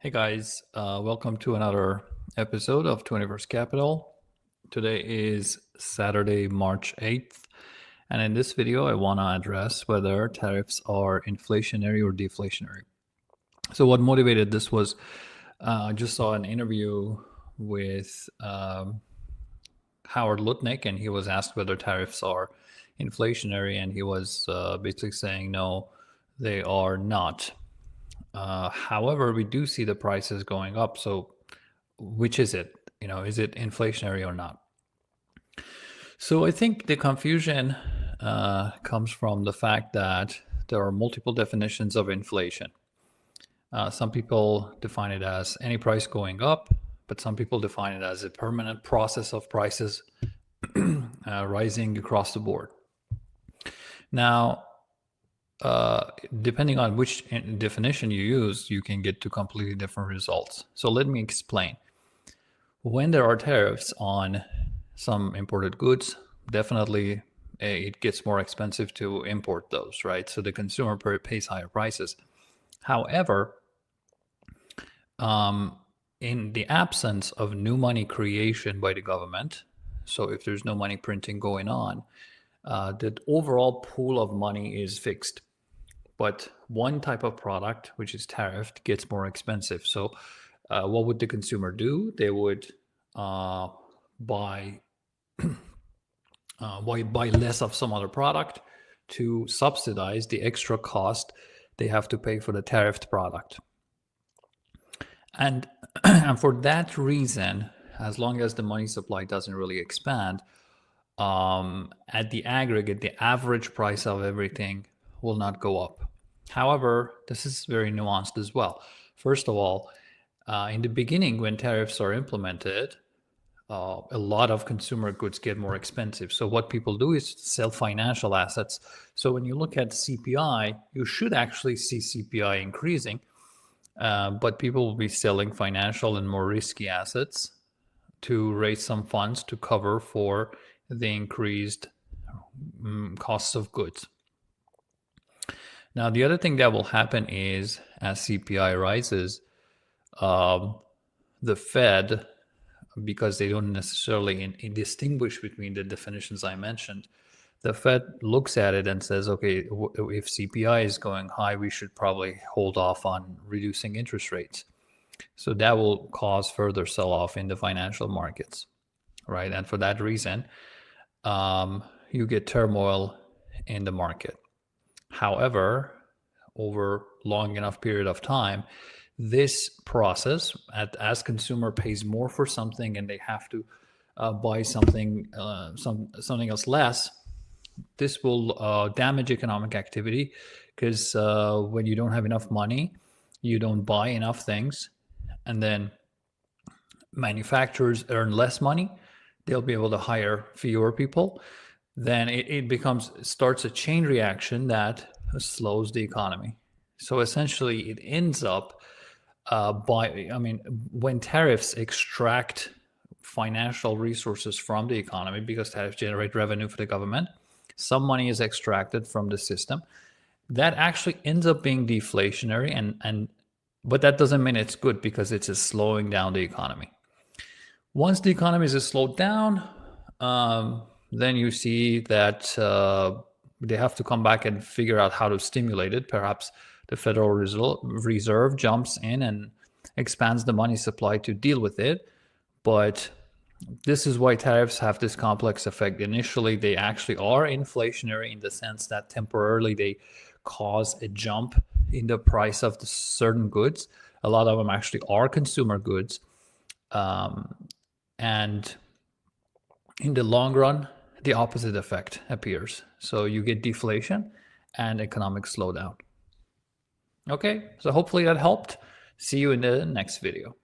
Hey guys, welcome to another episode of 21st Capital. Today is Saturday, March 8th, and in this video, I want to address whether tariffs are inflationary or deflationary. So, what motivated this was I just saw an interview with Howard Lutnick, and he was asked whether tariffs are inflationary, and he was basically saying no, they are not. However, we do see the prices going up. So, which is it? Is it inflationary or not? So, I think the confusion comes from the fact that there are multiple definitions of inflation. Some people define it as any price going up, but some people define it as a permanent process of prices rising across the board. Now, depending on which definition you use, you can get to completely different results. So let me explain. When there are tariffs on some imported goods, definitely it gets more expensive to import those, right? So the consumer pays higher prices. However, in the absence of new money creation by the government, so if there's no money printing going on, the overall pool of money is fixed. But one type of product, which is tariffed, gets more expensive. So what would the consumer do? They would buy less of some other product to subsidize the extra cost they have to pay for the tariffed product. And for that reason, as long as the money supply doesn't really expand, at the aggregate, the average price of everything will not go up. However, this is very nuanced as well. First of all, in the beginning, when tariffs are implemented, a lot of consumer goods get more expensive. So what people do is sell financial assets. So when you look at CPI, you should actually see CPI increasing, but people will be selling financial and more risky assets to raise some funds to cover for the increased costs of goods. Now, the other thing that will happen is as CPI rises, the Fed, because they don't necessarily distinguish between the definitions I mentioned, the Fed looks at it and says, okay, if CPI is going high, we should probably hold off on reducing interest rates. So that will cause further sell-off in the financial markets, right? And for that reason, you get turmoil in the market. However, over long enough period of time, this process, as consumer pays more for something and they have to buy something else less, this will damage economic activity because when you don't have enough money, you don't buy enough things, and then manufacturers earn less money. They'll be able to hire fewer people. Then it starts a chain reaction that slows the economy. So essentially, it ends up when tariffs extract financial resources from the economy, because tariffs generate revenue for the government, some money is extracted from the system. That actually ends up being deflationary, but that doesn't mean it's good because it's just slowing down the economy. Once the economy is slowed down, then you see that they have to come back and figure out how to stimulate it. Perhaps the Federal Reserve jumps in and expands the money supply to deal with it. But this is why tariffs have this complex effect. Initially, they actually are inflationary in the sense that temporarily they cause a jump in the price of the certain goods. A lot of them actually are consumer goods. And in the long run, the opposite effect appears. So you get deflation and economic slowdown. Okay, so hopefully that helped. See you in the next video.